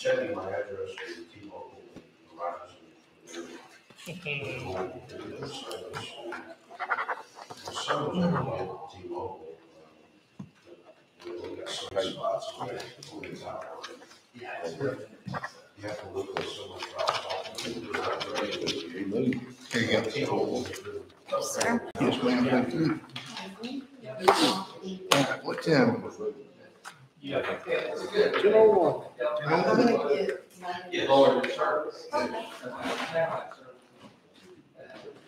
checking my address for T-Mobile, Verizon. Some of them get T-Mobile. We got some spots. Yeah. You have to look at so much drops off. Here you go. T-Mobile. Sir. Yes, ma'am, thank you. What time? Yeah. You know what? I'm gonna get Yes. Lord, service. Okay.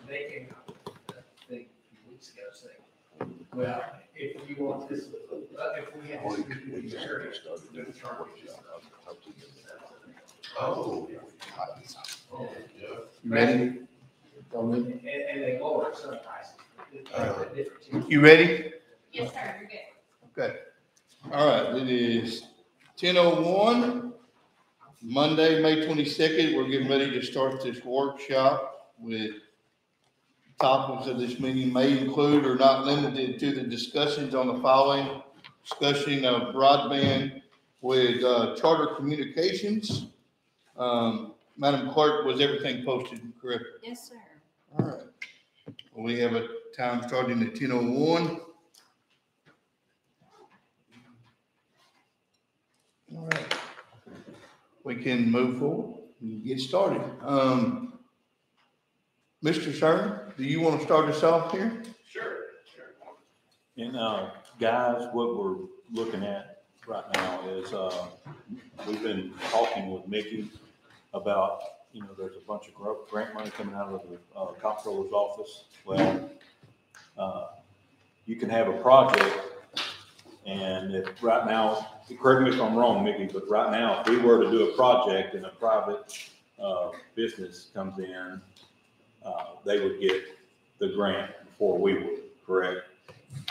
They came out with a thing a few weeks ago saying, well, if you want this, if we have this area, the charges. Oh, yeah. Oh, yeah. You ready? And they lower some prices. You ready? Yes, sir, you're good. Okay. All right, it is 10:01, Monday, May 22nd. We're getting ready to start this workshop with topics of this meeting may include or not limited to the discussions on the following: discussion of broadband with Charter Communications. Madam Clerk, was everything posted correct? Yes, sir. All right. We have a time starting at 10:01. All right. We can move forward and get started. Mr. Sherman, do you want to start us off here? Sure. And, guys, what we're looking at right now is, we've been talking with Mickey about, there's a bunch of grant money coming out of the, comptroller's office. Well, you can have a project, and if right now, correct me if I'm wrong, Mickey, but right now, if we were to do a project and a private, business comes in, they would get the grant before we would, correct?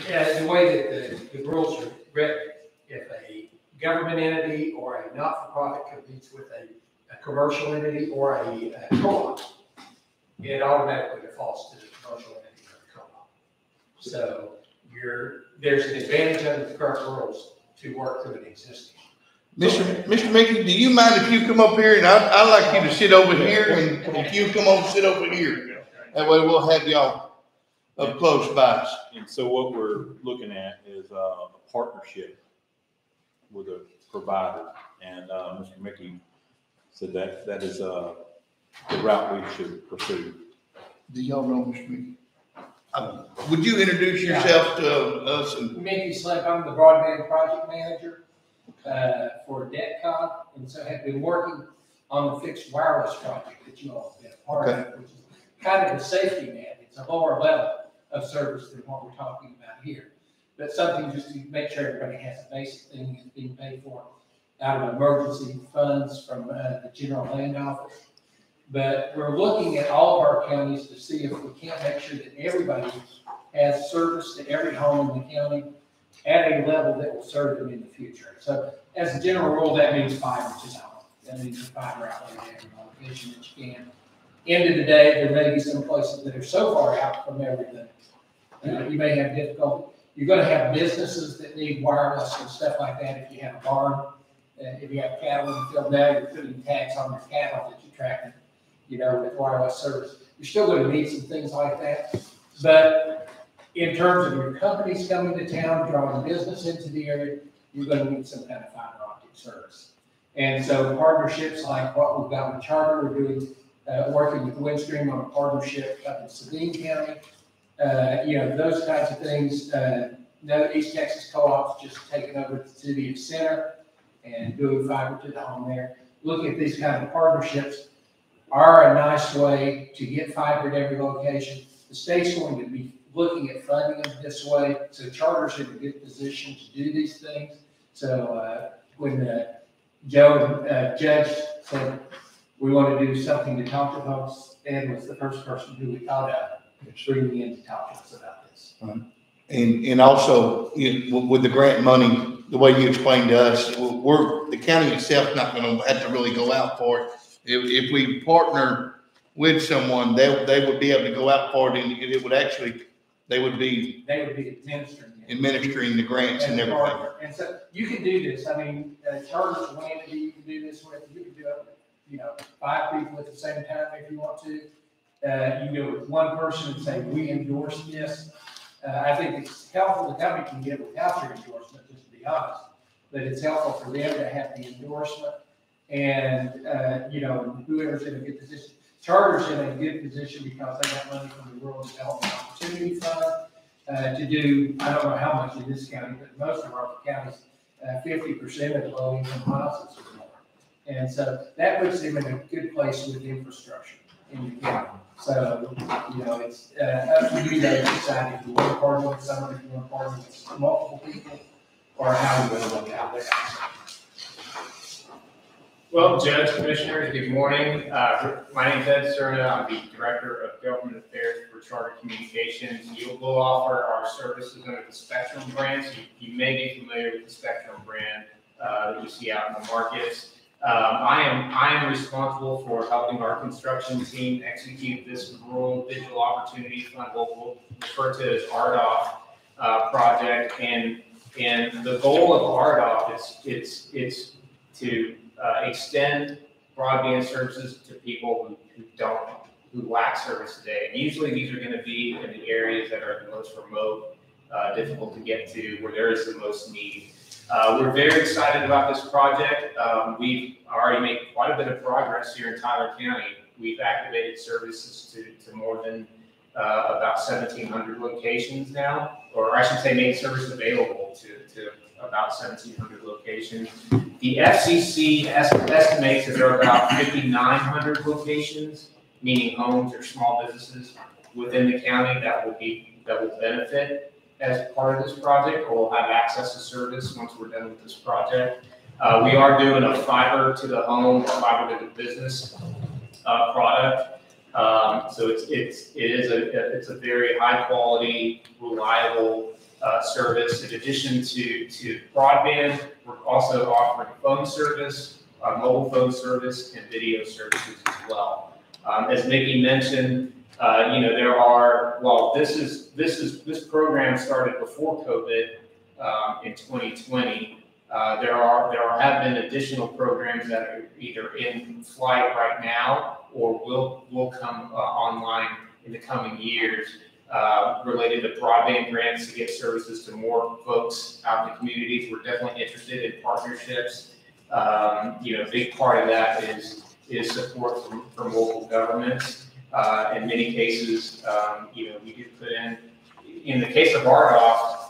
Yeah, the way that the rules are written, if a government entity or a not-for-profit competes with a commercial entity or a co-op, it automatically defaults to the commercial entity or the co-op. So there's an advantage under the current rules to work through an existing. Mr. Mickey, do you mind if you come up here, and I'd like you to sit over here, and if you come over, sit over here. That way we'll have y'all up close by us. And so what we're looking at is a partnership with a provider. And Mr. Mickey said that is the route we should pursue. Do y'all know Mr. Mickey? Would you introduce yourself to us? Mickey Slip, I'm the broadband project manager for DETCON, and so have been working on the fixed wireless project that you all have been a part of, which is kind of a safety net. It's a lower level of service than what we're talking about here. But something just to make sure everybody has a basic thing that's being paid for out of emergency funds from the general land office. But we're looking at all of our counties to see if we can't make sure that everybody has service to every home in the county at a level that will serve them in the future. So as a general rule, that means fiber to the home. That means a fiber outlet at every location that you can. End of the day, there may be some places that are so far out from everything. You may have difficulty. You're going to have businesses that need wireless and stuff like that. If you have a barn, if you have cattle in the field now, you're putting tax on your cattle that you're tracking, with wireless service. You're still going to need some things like that. But in terms of your companies coming to town, drawing business into the area, you're going to need some kind of fiber optic service. And so partnerships like what we've got with Charter, we're doing working with Windstream on a partnership up in Sabine County. Those kinds of things. East Texas Co-op's just taken over the city of Center and doing fiber to the home there. Looking at these kind of partnerships are a nice way to get fiber at every location. The state's going to be looking at funding them this way, so Charter's in a good position to do these things. So when Joe and Judge said we want to do something to talk to folks, Ed was the first person who we thought of bringing in to talk to us about this. And also, with the grant money, the way you explained to us, the county itself not going to have to really go out for it. If we partner with someone, they would be able to go out for it, and it would actually, they would be administering the grants and everything. And so you can do this. I mean, Charter's one entity, you can do this. this with. You can do it, 5 people at the same time if you want to. You can go with one person and say, we endorse this. I think it's helpful, the company can get without your endorsement, just to be honest. But it's helpful for them to have the endorsement and, whoever's in a good position. Charter's in a good position because they got money from the Rural Development Opportunity Fund to do, I don't know how much in this county, but most of our counties, 50% of the low-income houses are more. And so that puts them in a good place with infrastructure in the county. So, it's up to you to decide if you want to partner with someone, if you want to partner with multiple people, or how you want to look out there. Well, Judge, Commissioners, good morning. My name is Ed Cerna. I'm the Director of Government Affairs for Charter Communications. We'll offer our services under the Spectrum brand. So you may be familiar with the Spectrum brand that you see out in the markets. I am responsible for helping our construction team execute this Rural Digital Opportunity Fund, what we'll refer to as RDOF project. And the goal of RDOF is to extend broadband services to people who lack service today. And usually these are going to be in the areas that are the most remote, difficult to get to, where there is the most need. We're very excited about this project. We've already made quite a bit of progress here in Tyler County. We've activated services to more than about 1,700 locations now, or I should say made service available to about 1,700 locations. The FCC estimates that there are about 5,900 locations, meaning homes or small businesses within the county that will benefit as part of this project, or will have access to service once we're done with this project. We are doing a fiber to the home, fiber to the business product. So it's a very high quality, reliable service. In addition to broadband, we're also offering phone service, mobile phone service, and video services as well. As Mickey mentioned, this program started before COVID in 2020. There have been additional programs that are either in flight right now or will come online in the coming years related to broadband grants to get services to more folks out in the communities. We're definitely interested in partnerships. A big part of that is support from local governments. In many cases, we do put in the case of RDOF,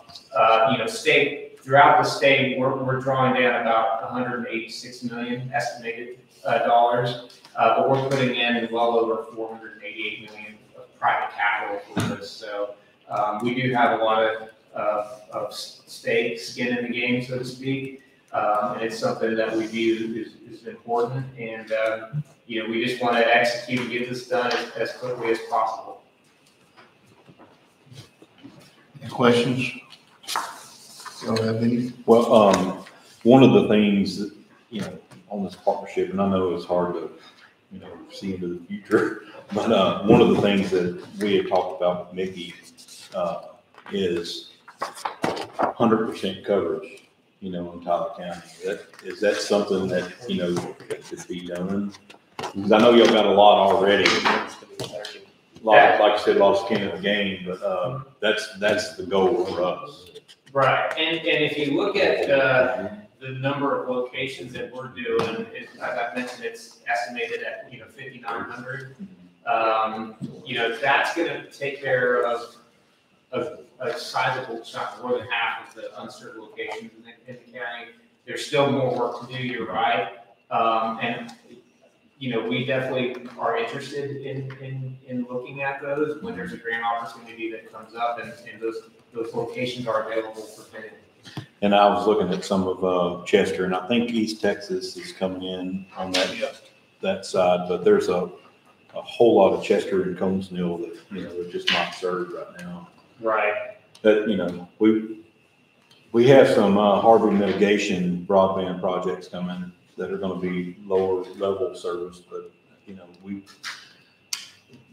throughout the state, we're drawing down about 186 million estimated dollars, but we're putting in well over 488 million of private capital for this. So we do have a lot of skin in the game, so to speak, and it's something that we view is important. And we just want to execute and get this done as quickly as possible. Any questions? You don't have any? Well, one of the things that, on this partnership, and I know it's hard to, see into the future, but one of the things that we had talked about with Mickey is 100% coverage, in Tyler County. Is that something that, that could be done? Because I know y'all got a lot already. Like I said, a lot of skin in the game, but that's the goal for us. Right, and if you look at the number of locations that we're doing, as I mentioned, it's estimated at 5,900. That's going to take care of a sizable chunk, more than half of the unserved locations in the county. There's still more work to do. You're right, and we definitely are interested in looking at those when there's a grant opportunity that comes up, and those locations are available for bidding. And I was looking at some of Chester, and I think East Texas is coming in on that side, but there's a whole lot of Chester and Conesville that they're just not served right now. Right. But we have some Harvey mitigation broadband projects coming that are going to be lower level service, but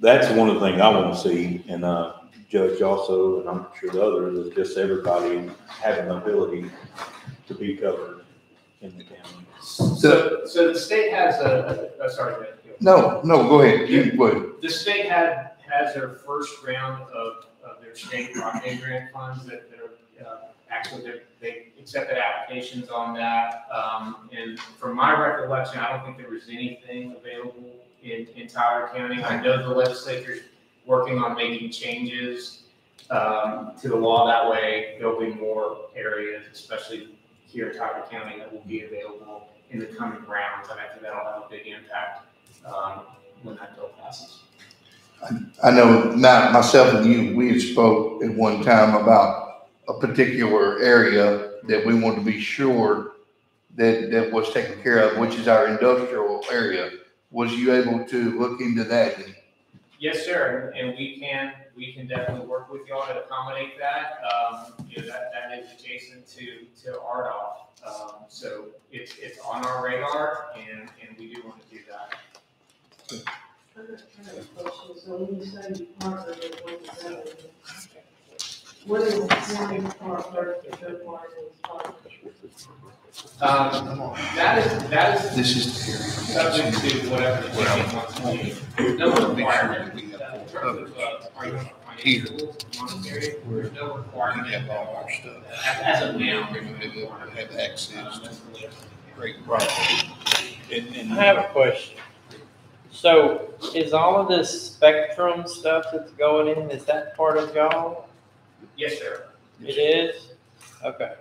that's one of the things I want to see, and Judge also, and I'm sure the others, is just everybody having the ability to be covered. in the county. So the state has sorry, Judge. No, go ahead. You would. The state has their first round of their state broadband grant funds that are actually they accepted applications on that. And from my recollection, I don't think there was anything available in Tyler County. I know the legislature's working on making changes to the law. That way, there'll be more areas, especially here in Tyler County, that will be available in the coming rounds. And I think that'll have a big impact when that bill passes. I know now myself and you, we had spoke at one time about a particular area that we wanted to be sure that was taken care of, which is our industrial area. Was you able to look into that? Yes, sir, and we can definitely work with y'all to accommodate that. That is adjacent to RDOF. So it's on our radar, and we do want to do that. I have a question. So when you say you partner with one another, what is the county partner with third party? That is This is the area. subject to whatever the county wants to do. No requirement. In terms of, are you financial, monetary, there's no requirement. As of now. Have access to great property. I have a question. So is all of this spectrum stuff that's going in, is that part of y'all? Yes, sir. It is? Okay.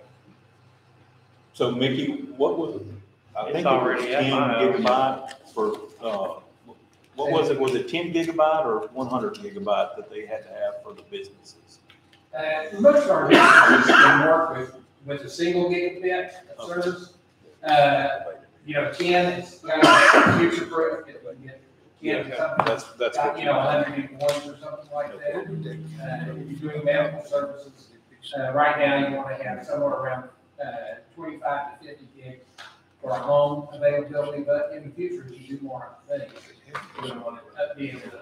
So Mickey, what was it? I think It's it was already at 10 my house. gigabyte for, what was it? Was it 10 gigabyte or 100 gigabyte that they had to have for the businesses? Most of our businesses can work with a single gigabit of service. 10 is kind of future proof. That's good. 100 gig once or something like that. If you're doing medical services, right now you want to have somewhere around 25 to 50 gigs for a home availability, but in the future, as you do more things, you want to update it.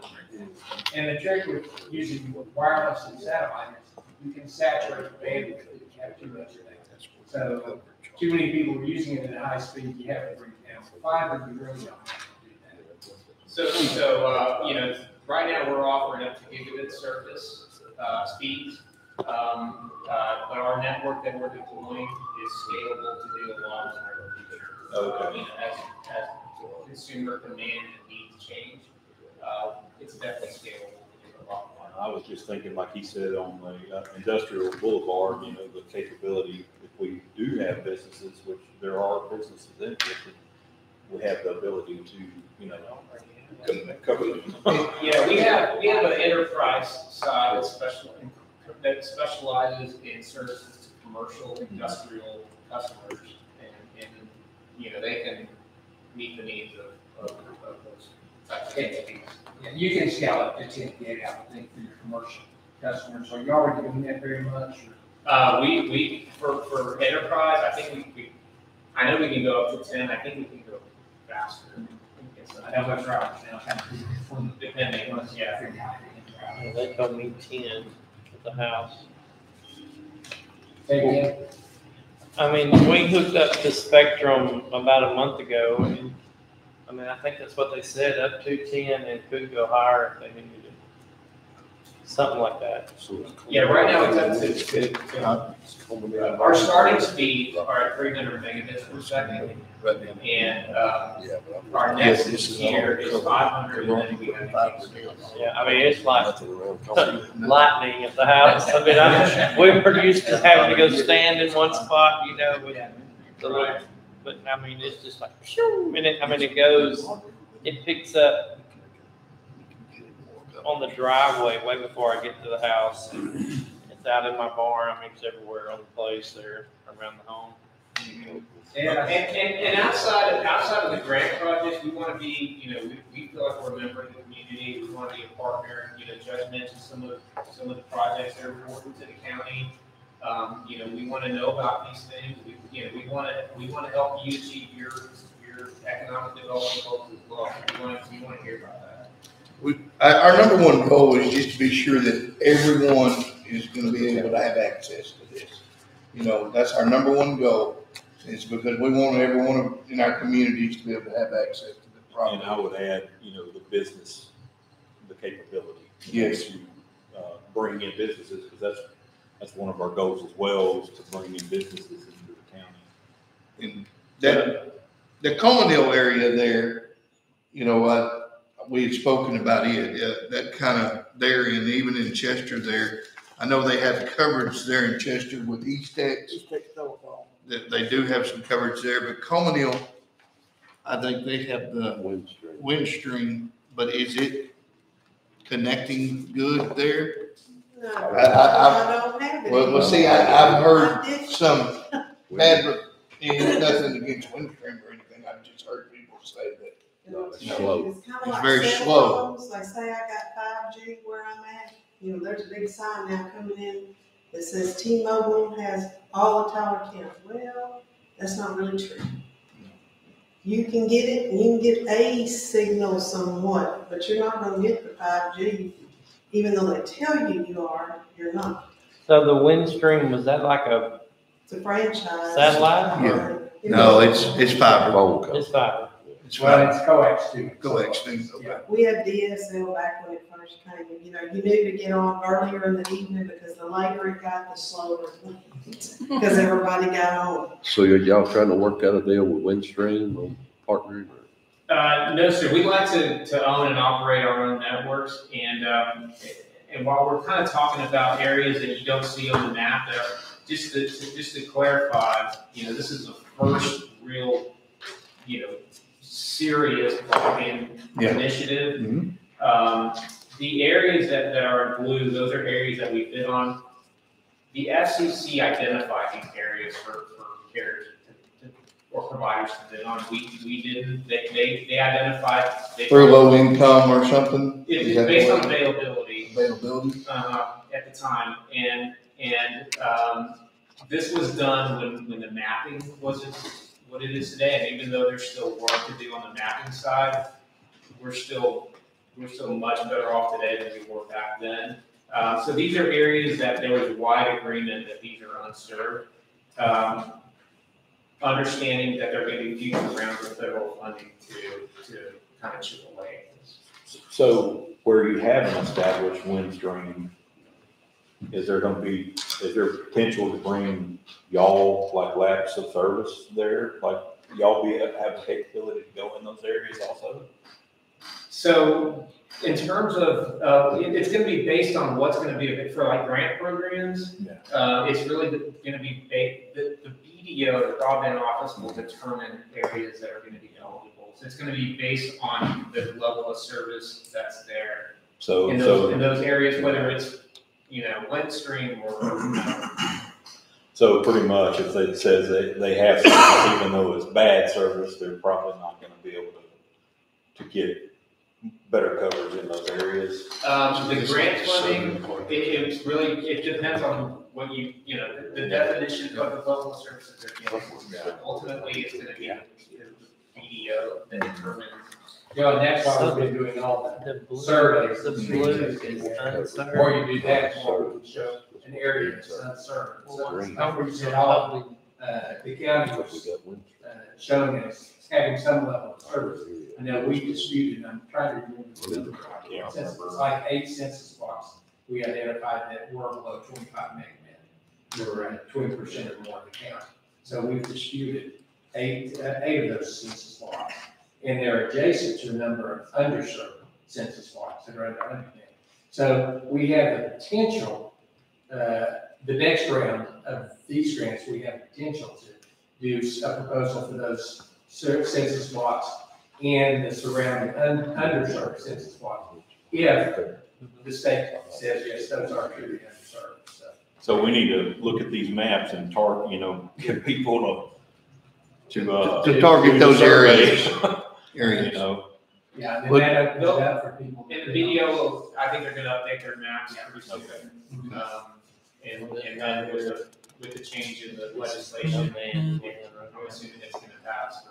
And the trick with using wireless and satellite is you can saturate the bandwidth if you have too much of that. So too many people are using it at high speed, you have to bring it down. For fiber, you really don't have to do that. So right now we're offering up to gigabit service speeds, but our network that we're deploying is scalable to do a lot more. Okay. As consumer demand and needs change, it's definitely scalable to do a lot more. I was just thinking, like he said, on the industrial boulevard, the capability, if we do have businesses, which there are businesses interested, we have the ability to, cover them. Yeah, we have an enterprise side that specializes in services to commercial, industrial customers, and they can meet the needs of those types of entities. Yeah, you can scale up to 10 gig, I would think, for your commercial customers. Are you already doing that very much? We for enterprise, I think I know we can go up to 10. I think we can go faster. I know that's right now. Depending on, yeah. They told me 10 at the house. Say again? I mean, we hooked up to Spectrum about a month ago, and I think that's what they said, up to 10 and could go higher if they needed it. Something like that. Yeah, right now it's up to our starting speeds are at 300 megabits per second. And our next tier is 500, and then we have Yeah, it's like lightning at the house. We were used to having to go stand in one spot, with the little, but it's just like, shoo, and it picks up on the driveway way before I get to the house. It's out in my barn. It's everywhere on the place there around the home. And outside of the grant projects, we want to be, we feel like we're a member of the community. We want to be a partner. Judge mentioned some of the projects that are important to the county. We want to know about these things. We want to help you achieve your economic development goals as well. We want to hear about that. Our number one goal is just to be sure that everyone is going to be able to have access to this. That's our number one goal. It's because we want everyone in our communities to be able to have access to the property. And I would add, the business, the capability. Yes. To bring in businesses, because that's one of our goals as well, is to bring in businesses into the county. And the Commonweal area there, we had spoken about it, that kind of there, and even in Chester there. I know they have coverage there in Chester with Eastex. That they do have some coverage there, but Commonweal, I think they have the Windstream, but is it connecting good there? No, I don't have it. Well, see, I've heard some bad, nothing against Windstream or anything. I've just heard people say that. Slow. It's kind of It's like very cell slow. phones. Like say I got 5G where I'm at, there's a big sign now coming in that says T-Mobile has all the tower count. Well, that's not really true. You can get it, and you can get a signal somewhat, but you're not gonna get the 5G, even though they tell you you're not. So the Windstream, was that like a It's a franchise. satellite? Yeah. No, it's fiber. Phone call. It's fiber. It's Well, fiber. it's coax too. Coax thing. Yeah. We had DSL back when it first came, and you knew to get on earlier in the evening because the later it got, the slower it went. Because everybody got on. So are y'all trying to work out a deal with Windstream on partnering? No, sir. We like to own and operate our own networks, and while we're kind of talking about areas that you don't see on the map, there, just to clarify, this is the first real, serious broadband initiative. Mm-hmm. The areas that are in blue, those are areas that we bid on. The FCC identified these areas for carriers or providers to bid on. We didn't. They identified. Through low income or something? It's based on availability. Availability? At the time, and this was done when the mapping wasn't what it is today. And even though there's still work to do on the mapping side, we're still much better off today than we were back then. So these are areas that there was wide agreement that these are unserved. Understanding that there are going to be future rounds of federal funding to kind of chip away at this. So where you haven't established Windstream, is there potential to bring y'all like lapse of service there? Like y'all have the capability to go in those areas also? So in terms of, it's going to be based on what's going to be for like grant programs. Yeah. It's really going to be the BDO, the broadband office, will determine areas that are going to be eligible. So it's going to be based on the level of service that's there. So in those areas, whether it's Windstream or so pretty much if it says they have service, even though it's bad service, they're probably not going to be able to get better coverage in those areas. The grant funding, it depends on what the definition of the level of services they're getting. Ultimately, it's going to be the BDO that determines. And that's why we've been doing all the surveys. The blue is unserved. Or you do that, or we show an area that's unserved. Don't forget all, the county was showing us having some level of service. I know we disputed, I'm trying to remember. Since it's like 8 census blocks, we identified that were below 25 megabit. We were at 20% or more of the county. So we've disputed eight of those census blocks. And they're adjacent to a number of underserved census blocks that are under 100 meg. So we have the potential, the next round of these grants, we have the potential to do a proposal for those census blocks and the surrounding underserved census blocks. If the state says, yes, those are truly underserved. So we need to look at these maps and get people To target those areas. Yeah, and then that'll out for people. In the video, I think they're going to update their maps pretty soon. And then with the change in the legislation, I'm assuming it's going to pass.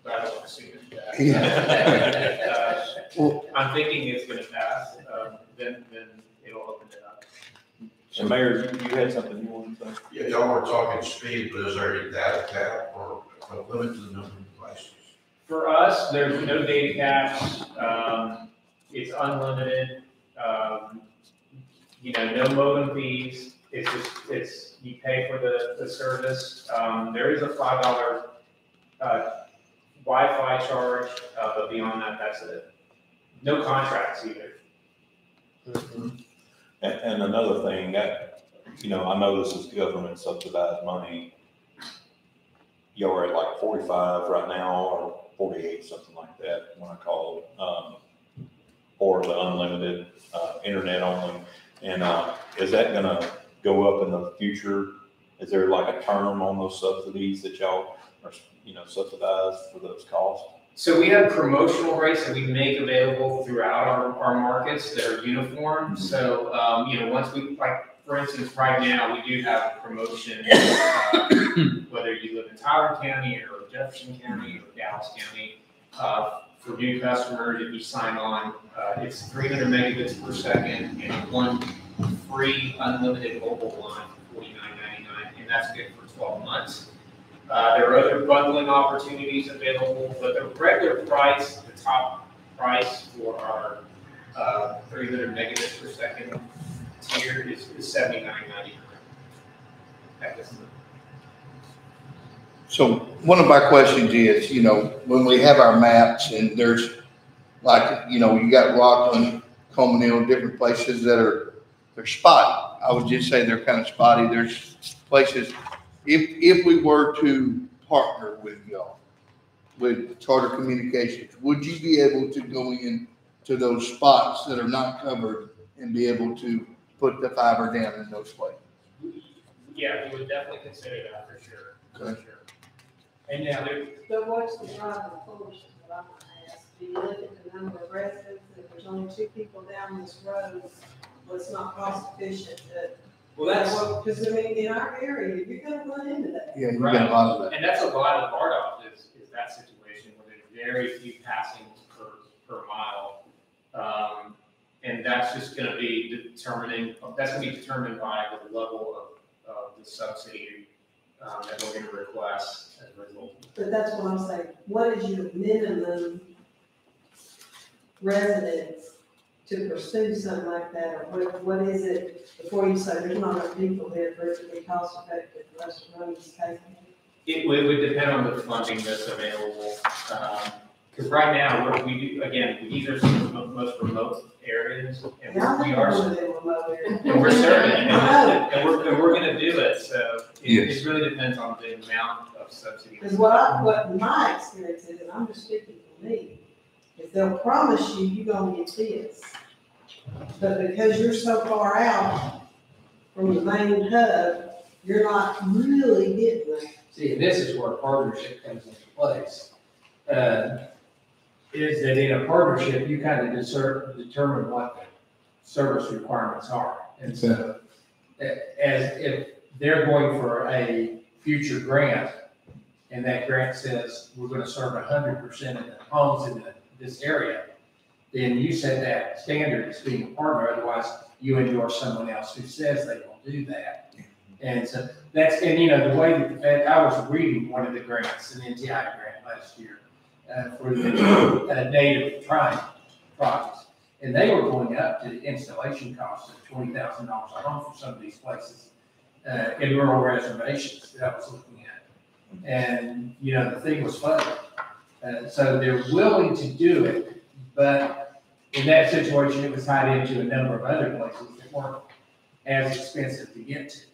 But I don't assume it. I'm thinking it's going to pass. Then it'll open it up. And Mayor, you had something you wanted to say? Yeah, y'all were talking speed, but is there any data cap or a limit to the number of devices? For us, there's no data caps, it's unlimited, no modem fees, you pay for the service. There is a $5, Wi-Fi charge, but beyond that, that's it. No contracts either. And another thing that, I know this is government subsidized money. Y'all are at like 45 right now, or 48, something like that, when I called, for the unlimited, internet only. And, is that gonna go up in the future? Is there like a term on those subsidies that y'all are, subsidized for those costs? So we have promotional rates that we make available throughout our markets that are uniform. So, once we, like, for instance, right now, we do have a promotion, whether you live in Tyler County or Jefferson County or Dallas County, for new customers, if you sign on, it's 300 megabits per second and one free unlimited mobile line for $49.99, and that's good for 12 months. There are other bundling opportunities available, but the regular price, the top price for our 300 megabits per second tier is $79.99. So one of my questions is, when we have our maps and there's like, you got Rockland, Coleman, different places that they're spotty. I would just say they're kind of spotty. There's places, if we were to partner with y'all, with Charter Communications, would you be able to go in to those spots that are not covered and be able to put the fiber down in those places? Yeah, we would definitely consider that for sure. Okay. For sure. And now But what's the driving force, what I'm gonna ask? Do you look at the number of residents, if there's only 2 people down this road, well, it's not cost efficient to. Because in our area, you're gonna run into that. Yeah, you got a lot of that. And that's a lot of RDOF is that situation where there's very few passings per mile. And that's just gonna be determined by the level of the subsidy that we're gonna request as a result. But that's what I'm saying, what is your minimum residence to pursue something like that? Or what is it, before you say there's not enough people here for it to be cost effective for us to run this case? It would depend on the funding that's available. Because right now, we do, again, these are some of the most remote areas, and we are, and we're serving, and we're gonna do it, so it really depends on the amount of subsidy. Because what my experience is, and I'm just speaking for me, is they'll promise you're gonna get this. But because you're so far out from the main hub, you're not really getting that. See, this is where partnership comes into place. Is that in a partnership, you kind of determine what the service requirements are. And so, as if they're going for a future grant, and that grant says, we're gonna serve 100% of the homes in this area, then you set that standard as being a partner, otherwise you endorse someone else who says they will do that. And so that's, and the way that the Fed, I was reading one of the grants, an NTI grant last year, for the native tribe projects. And they were going up to the installation costs of $20,000 a home for some of these places, in rural reservations that I was looking at. And, the thing was funny. So they're willing to do it, but in that situation, it was tied into a number of other places that weren't as expensive to get to.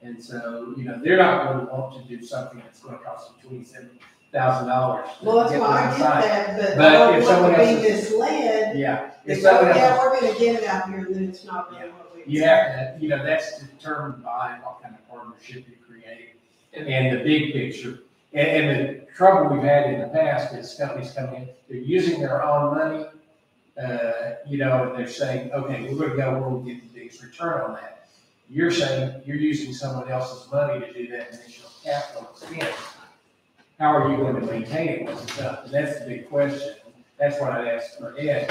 And so, they're not going to want to do something that's going to cost them $27,000. Well, that's why I get that, but don't if someone want to else be misled. Yeah. If we're gonna get it out here, then it's not really what we. You have to, that's determined by what kind of partnership you create and the big picture. And the trouble we've had in the past is companies come in, they're using their own money, and they're saying, okay, we're gonna go where we get the biggest return on that. You're saying you're using someone else's money to do that initial capital expense. How are you going to maintain it once it's up? And that's the big question. That's what I'd ask for Ed.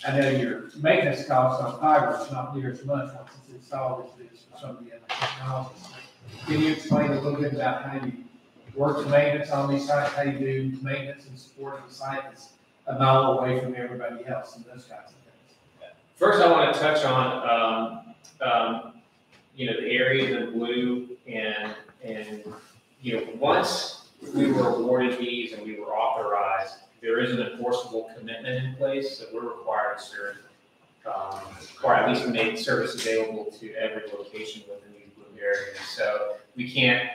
I know your maintenance costs on fiber is not near as much once it's installed as it is for some of the other technologies. Can you explain a little bit about how you work the maintenance on these sites, how you do maintenance and support of the site that's a mile away from everybody else and those kinds of things? First, I want to touch on, the areas in blue and, once we were awarded these and we were authorized, there is an enforceable commitment in place that we're required to serve, or at least make service available to every location within these blue areas. So we can't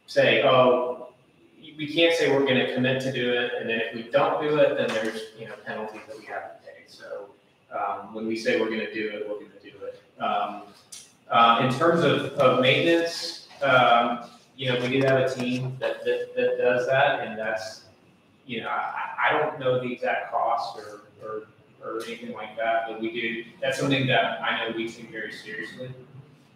say, we're going to commit to do it, and then if we don't do it, then there's, penalties that we have to pay. So when we say we're going to do it, we're going to do it. In terms of maintenance, we do have a team that does that, and that's, I don't know the exact cost or anything like that, but we do. That's something that I know we take very seriously,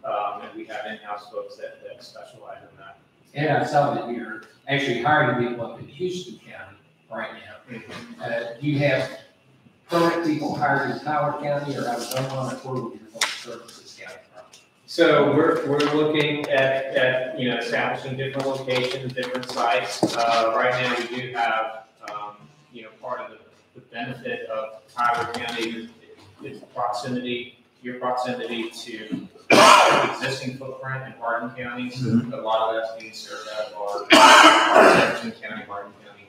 and we have in-house folks that specialize in that. And I saw that you're actually hiring people up in Houston County right now. Do you have permanent people hired in Howard County, or I don't want to quote your phone services county? So we're looking at establishing different locations, different sites. Right now we do have part of the benefit of Howard County is your proximity to existing footprint in Hardin County. So a lot of that's being served out of our Jefferson County, Hardin County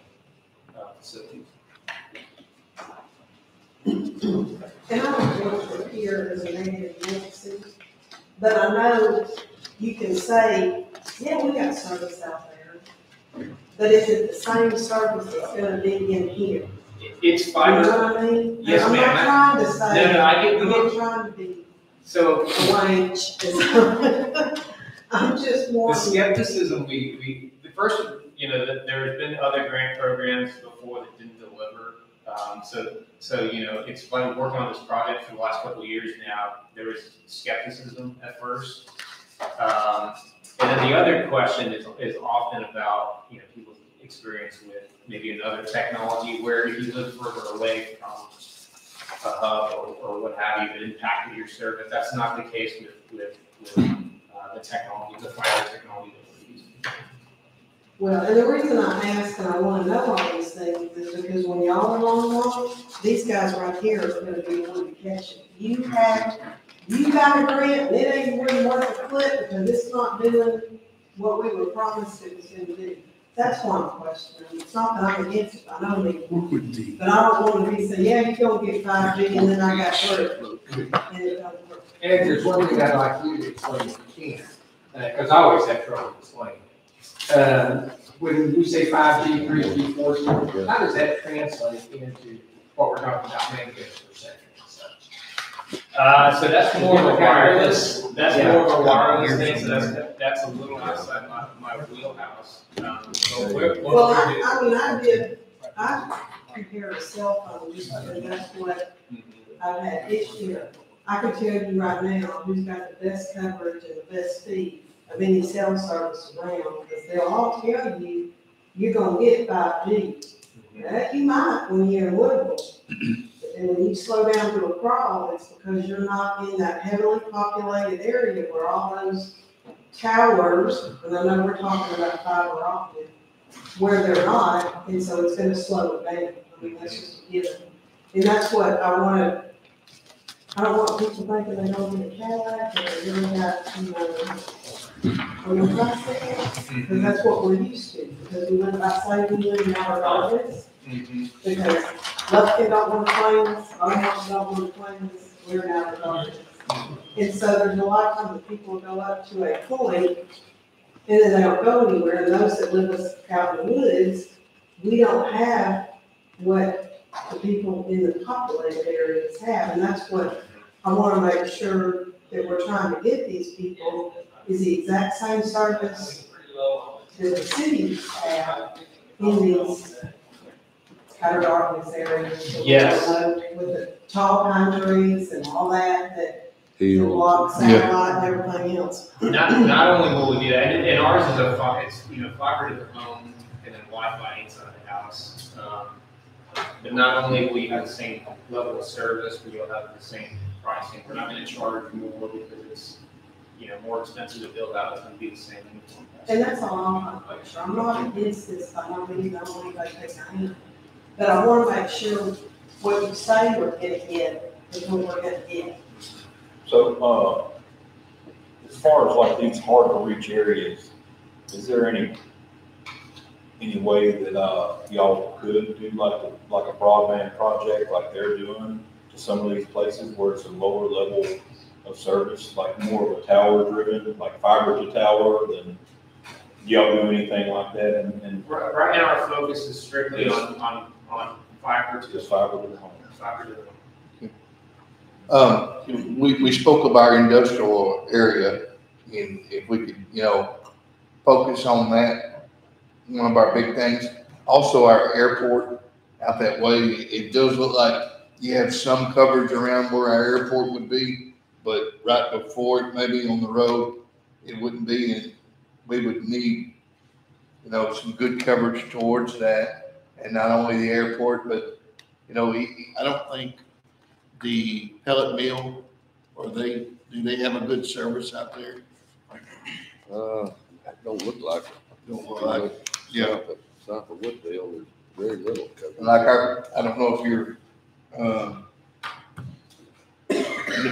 facilities. And I don't want to appear as a negative Nancy, but I know you can say, yeah, we got service out there. But is it the same service that's gonna be in here? It's fiber. You know what I mean? Yes, I'm ma'am. not trying to say. No, I get I'm not trying to be So a wench. I'm just the wanting. skepticism the first, there has been other grant programs before that didn't deliver. So it's fun working on this project for the last couple of years now. There was skepticism at first. And then the other question is often about, people's experience with maybe another technology where if you live further away from a hub or what have you, it impacted your service. That's not the case with the technology, the fiber technology that we're using. Well, and the reason I ask and I want to know all these things is because when y'all are on the line, these guys right here are going to be the one to catch it. You got a grant, and it ain't really worth a clip because it's not doing what we were promised it was going to do. That's why I'm questioning. It's not that I'm against it, I know they, but I don't want to be saying, yeah, you're going to get 5G and then I got 3. And it doesn't work. And there's one thing I'd like you to explain if you can, because I always have trouble explaining. When we say 5G, 3G, 4G, how does that translate into what we're talking about megabits per second and such? So that's more of a wireless. That's more of a wireless thing. So that's a little outside my wheelhouse. Well, I compare a cell phone just because that's what I've had issue. I can tell you right now who's got the best coverage and the best speed of any cell service around, because they'll all tell you you're gonna get 5G. That you might when you're in Woodville. And when you slow down to a crawl, it's because you're not in that heavily populated area where all those towers, and I know we're talking about fiber optic, where they're not, and so it's gonna slow it down. I mean, that's just a given. And that's what I don't want people thinking they don't get a Cadillac, or they really got, because that's what we're used to, because we went by saving million dollar budgets. Because Lufkin don't want to claim us, Omaha don't want to claim us, we're out of budgets. And so there's a lot of times that people go up to a point, and then they don't go anywhere, and those that live out in the woods, we don't have what the people in the populated areas have, and that's what I want to make sure that we're trying to get these people is the exact same service that the cities have in these outer darkness areas. Yes. With the tall pine trees and all that block satellite and everything else. Not only will we do that, and ours is fiber to the home and then Wi-Fi inside the house. But not only will you have the same level of service, but you'll have the same pricing. We're not going to charge more because more expensive to build out, it's gonna be the same. And that's all I'm trying to make sure. I'm not against this, I don't really don't want anybody to take my hand. But I want to make sure what you say we're gonna get is what we're gonna get. So, as far as like these hard to reach areas, is there any way that, y'all could do like a broadband project like they're doing to some of these places where it's a lower level of service, like more of a tower driven, like fiber to tower, than y'all do anything like that? And Right now, our focus is strictly on fiber to just fiber to the home. fiber to the home. We spoke of our industrial area, and if we could, focus on that, one of our big things. Also, our airport out that way, it does look like you have some coverage around where our airport would be, but right before it, maybe on the road, it wouldn't be, and we would need, some good coverage towards that. And not only the airport, but, I don't think the pellet mill, do they have a good service out there? Don't look like it. Don't look like it. Yeah. South of Woodville, there's very little coverage. Like I don't know if you're,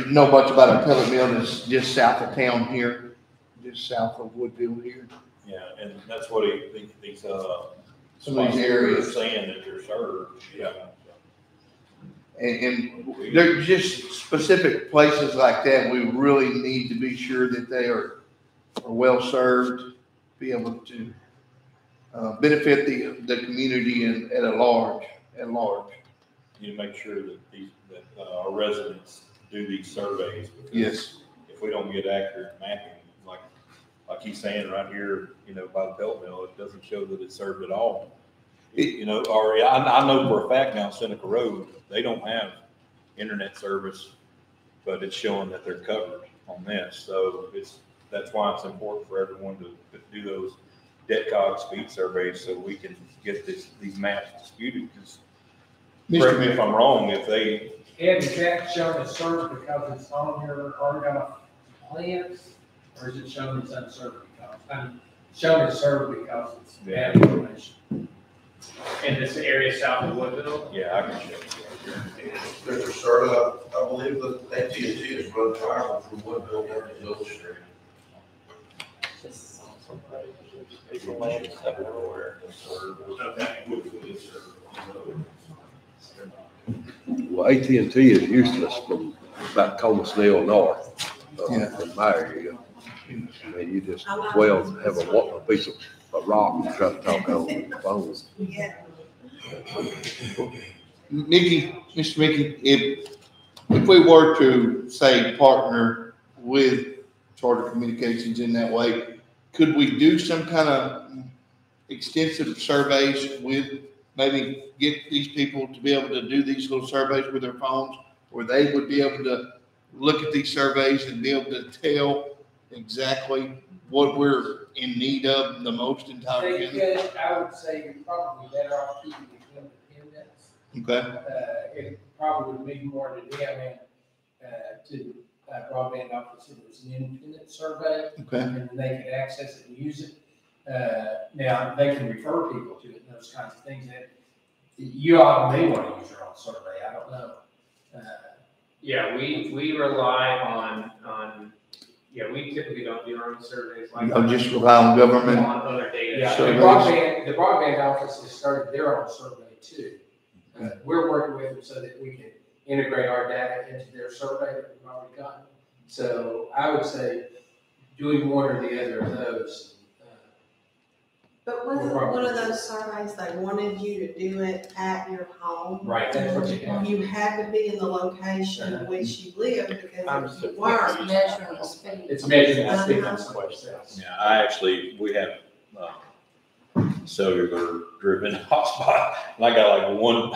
know much about a pellet mill that's just south of town here, just south of Woodville here. Yeah, and that's what these, Some of these areas. saying that they're served. Yeah. And there's just specific places like that, we really need to be sure that they are well served, be able to benefit the community at large. You make sure that our residents do these surveys. Because Yes. if we don't get accurate mapping, like he's saying right here, by the pellet mill, it doesn't show that it's served at all. Or I know for a fact now, Seneca Road, they don't have internet service, but it's showing that they're covered on this. So that's why it's important for everyone to do those DETCOG speed surveys so we can get these maps disputed. Because correct me if I'm wrong, if they Is that shown as served because it's on your RDOF plans, or is it shown as unserved because, shown as served because it's bad information? In this area south of Woodville, I can show you. Mr. Serta, I believe that AT&T is run fiber from Woodville down to Hill Street. Well, AT&T is useless from about Comasville north, Yeah. from my area. I mean, you just have a piece of rock and try to talk on the phone. Yeah. Mr. Mickey, if we were to say partner with Charter Communications in that way, could we do some kind of extensive surveys with, maybe get these people to be able to do these little surveys with their phones, where they would be able to look at these surveys and be able to tell exactly what we're in need of the most in Tyler They County? could, I would say you're probably better off keeping it independence. Okay, It probably would be more to them and, to broadband office, it was an independent survey. okay. And they could access it and use it. Now, they can refer people to it and those kinds of things that you all may want to use your own survey, I don't know. we rely on, we typically don't do our own surveys like No, that. just rely on government. On other data. Yeah, Surveys. the broadband office has started their own survey too. We're working with them so that we can integrate our data into their survey that we've already gotten. So I would say doing one or the other of those. But wasn't one of those surveys, they wanted you to do it at your home? Right, that's what you have. You had to be in the location in which you live, because if you weren't, Measuring the speed. It's measuring the speed. We have cellular driven hotspot, and I got like one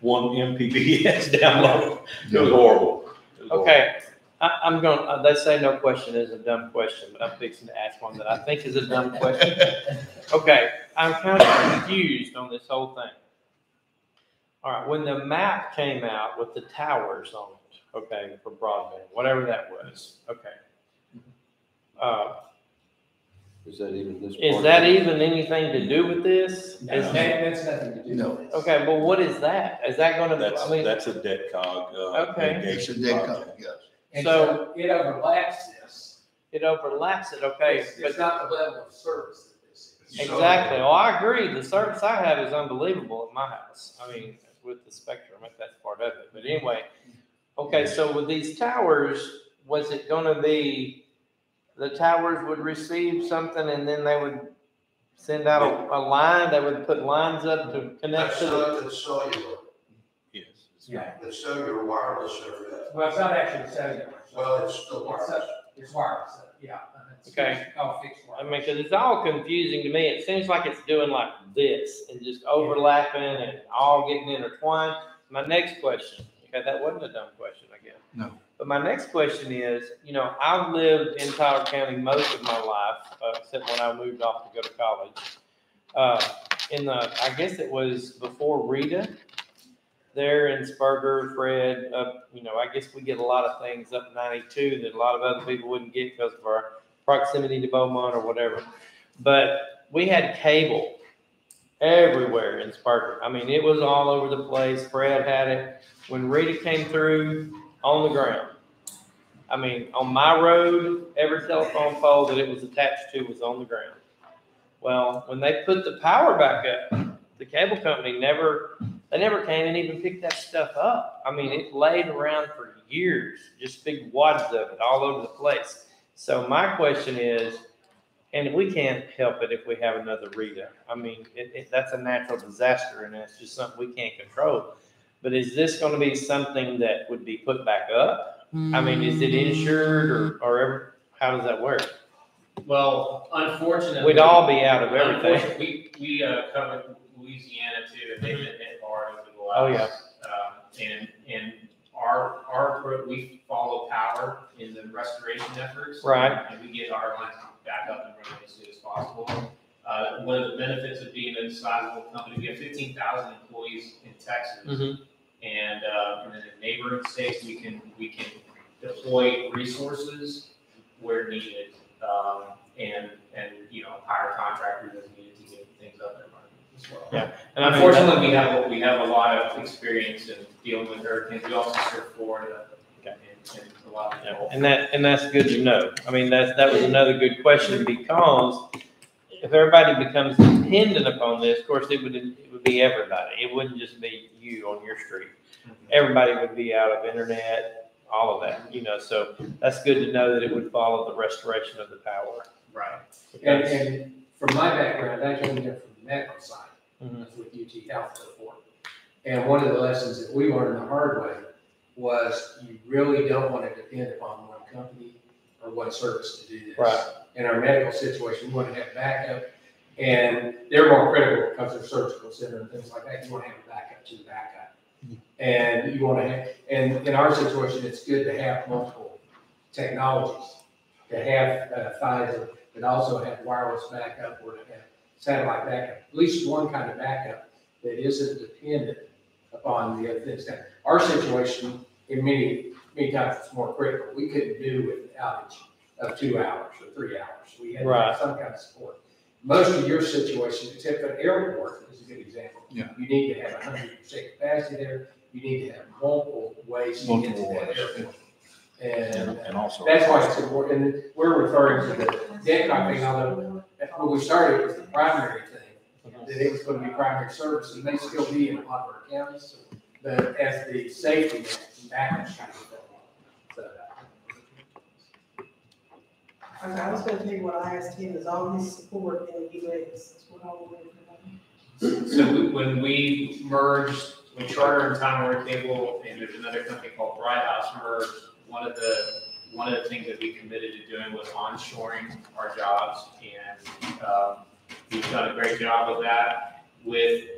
Mbps download. It was horrible. Okay, I'm going, they say no question is a dumb question, but I'm fixing to ask one that I think is a dumb question. Okay, I'm kind of confused on this whole thing. All right, when the map came out with the towers on it, okay, for broadband, whatever that was, okay. Is that even this? Is part that of it? even anything to do with this? Is- That's nothing to do No. with this. Okay, well, what is that? Is that gonna, I mean, That's a debt cog, Okay. It's a mitigation dead project. cop, yes. And So- so it overlaps this. it overlaps it, okay, It's but not the level of service that this is. exactly. Well, I agree. The service I have is unbelievable at my house. I mean, with the spectrum, that's part of it. But anyway, okay, so with these towers, was it gonna be the towers would receive something and then they would send out a line? They would put lines up to connect to the. It's cellular, Yes. Yeah. it's cellular wireless over that. Well, it's not actually cellular. Well, it's still wireless. It's wireless, yeah. It's Okay. called fixed I mean, wireless. because it's all confusing to me. It seems like it's doing like this and just overlapping and all getting intertwined. My next question, okay, that wasn't a dumb question, I guess. No. But my next question is, I've lived in Tyler County most of my life, except when I moved off to go to college. I guess it was before Rita, there in Spurger, Fred, I guess we get a lot of things up 92 that a lot of other people wouldn't get because of our proximity to Beaumont or whatever. But we had cable everywhere in Spurger. I mean, it was all over the place. Fred had it. When Rita came through, on the ground. I mean, on my road, every telephone pole that it was attached to was on the ground. Well, when they put the power back up, the cable company never came and even picked that stuff up. I mean, it laid around for years, just big wads of it all over the place. So my question is, and we can't help it if we have another Rita. I mean, that's a natural disaster and that's just something we can't control. But is this going to be something that would be put back up? I mean, is it insured or how does that work? Well, unfortunately. We'd all be out of everything. Unfortunately, we covered Louisiana too, and they've been hit hard over the last. Oh, yeah. And our we follow power in the restoration efforts. Right. And we get our lines back up and running as soon as possible. One of the benefits of being a sizable company, we have 15,000 employees in Texas. Mm-hmm. And then in neighboring states, we can deploy resources where needed, and hire contractors as needed to get things up and running as well. Yeah. And unfortunately, we have a lot of experience in dealing with hurricanes. We also serve Florida. Okay. And a lot of people. And that's good to know. I mean, that was another good question because if everybody becomes dependent upon this, of course, it would be everybody. It wouldn't just be you on your street. Everybody would be out of internet, all of that, so that's good to know that it would follow the restoration of the power. Right. And from my background, I came here from the medical side. Mm-hmm. I was with UT Health before. And one of the lessons that we learned the hard way was you really don't want to depend upon one company or one service to do this. Right. In our medical situation, we want to have backup, and they're more critical because they're surgical center and things like that. You want to have a backup to the backup. And you want to have, and in our situation, it's good to have multiple technologies, to have Pfizer, but also have wireless backup or to have satellite backup, at least one kind of backup that isn't dependent upon the other things. Now, our situation, in many times, it's more critical. We couldn't do with an outage of 2 hours or 3 hours. We had to have some kind of support. Most of your situation, except for an airport, is a good example. Yeah. You need to have 100% capacity there. You need to have multiple ways to get to that airport. And also. that's why it's important. And we're referring to the DECOG thing, although when we started, it was the primary thing, that it was going to be primary service, and may still be in a lot of our counties, but as the safety net and backup kind of thing. So, Okay, I was gonna tell you what I asked him, is all his support in the US, that's what I wanted to know. So when we merged, when Charter and Time Warner Cable, and there's another company called Bright House merged, one of the things that we committed to doing was onshoring our jobs, and we've done a great job of that. When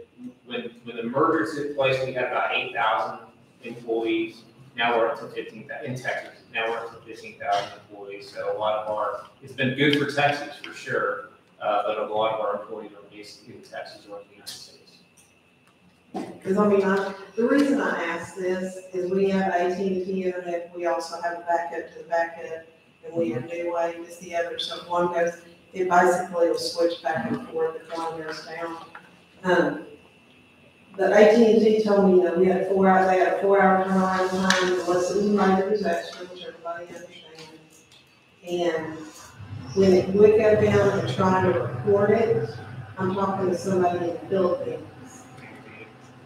the merger took place, we had about 8,000 employees. Now we're up to 15,000 in Texas. Now we're up to 15,000 employees. So a lot of it's been good for Texas for sure, but a lot of our employees are based in Texas or in the United States. Because the reason I ask this is we have AT&T internet, we also have a backup to the backup, and we have new wave is the other, so if one goes, it basically will switch back and forth if one goes down. But AT&T told me that we had 4 hours, they had a 4-hour turnaround time, unless it was neighbors extra, which everybody understands. And when it would go down and try to record it, I'm talking to somebody in the Philippines.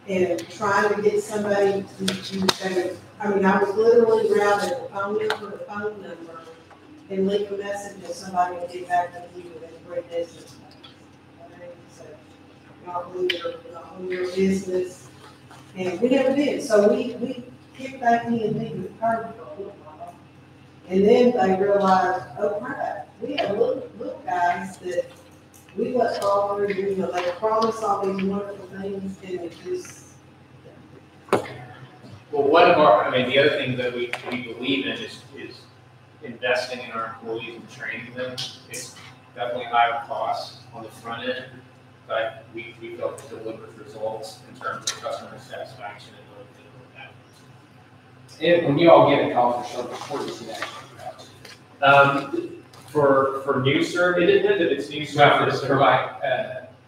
And trying to get somebody to, I mean, I was literally routed the phone number to phone number and leave a message and somebody would get back to you within 3 business days. Okay, so, y'all on your business, and we never did, so we kicked back in and we heard for a little while. And then they realized, oh crap, we have little guys that we let fall through, you know, they promise all these wonderful things, and it just. Well, one of our, I mean, the other thing that we believe in is investing in our employees and training them. It's definitely higher cost on the front end, but we felt it delivered results in terms of customer satisfaction and what we did with that. And when you all get a call for service, where does it actually go? For new service, it depends if it's new service For like,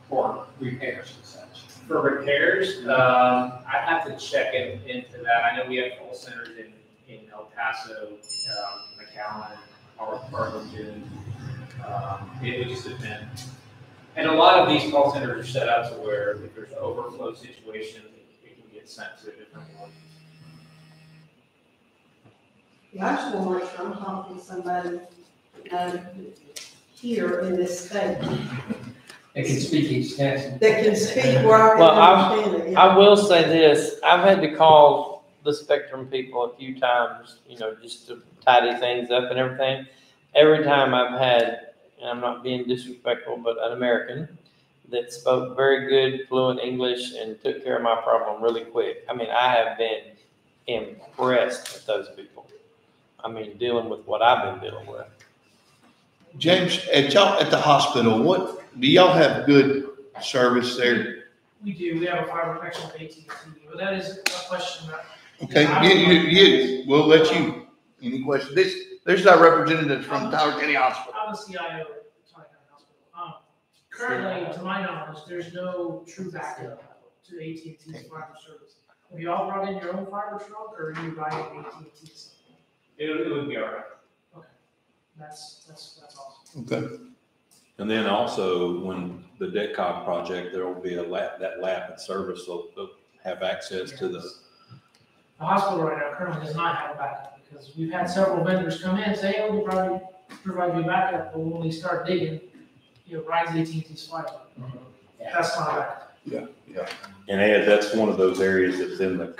for repairs and such. For repairs, I'd have to check into that. I know we have call centers in El Paso, McAllen, Arlington. It would just depend. And a lot of these call centers are set up to where if there's an overflow situation, it can get sent to a different one. Yeah, I just want to make sure I'm talking to somebody here in this state It can speak each tense. that can speak where I Well, can understand it. I will say this, I've had to call the Spectrum people a few times, you know, just to tidy things up and everything. Every time I've had, and I'm not being disrespectful, but an American that spoke very good, fluent English and took care of my problem really quick. I mean, I have been impressed with those people. I mean, dealing with what I've been dealing with. James, at the hospital, what, do y'all have good service there? We do, we have a fiber connection with AT&T, but that is a question that. Okay, we'll let you, any questions? There's our representatives from Tyler County Hospital. I'm the CIO at Tyler County Hospital. Currently, to my knowledge, there's no true backup to AT&T's fiber service. Have you all brought in your own fiber truck, or are you buying AT&T's? It would be all right. Okay, that's awesome. Okay. And then also, when the DETCOG project, there will be that lab and service, they'll have access to the. The hospital right now currently does not have a backup, because we've had several vendors come in and say, oh, we'll probably provide you a backup, but when we start digging, you know, Ryan's AT&T's fiber. That's not backup. Yeah. And Ed, that's one of those areas that's in the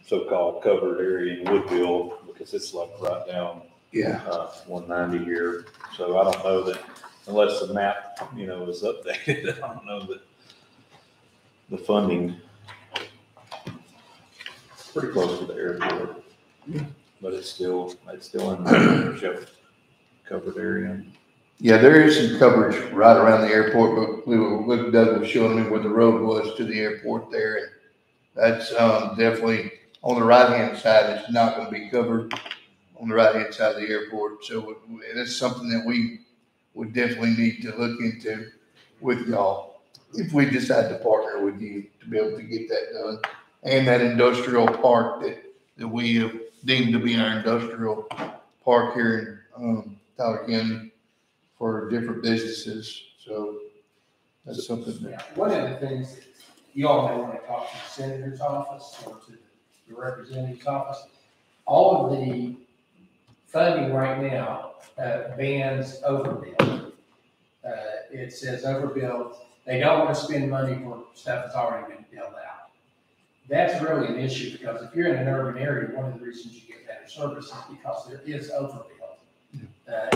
so-called covered area in Woodville, because it's like right down. Yeah. 190 here. So I don't know that, unless the map, you know, is updated, I don't know that the funding is pretty close to the airport. But it's still in the covered area. Yeah, there is some coverage right around the airport, but Doug was showing me where the road was to the airport there. And that's definitely on the right-hand side. It's not going to be covered on the right-hand side of the airport. So that's something that we would definitely need to look into with y'all if we decide to partner with you to be able to get that done. And that industrial park that we have deemed to be our industrial park here in Tyler County for different businesses. So that's something that. Yeah, one of the things that you all may want to talk to the senator's office or to the representative's office, all of the funding right now bans overbuild. It says overbuild. They don't want to spend money for stuff that's already been built out. That's really an issue, because if you're in an urban area, one of the reasons you get better service is because there is overbuild.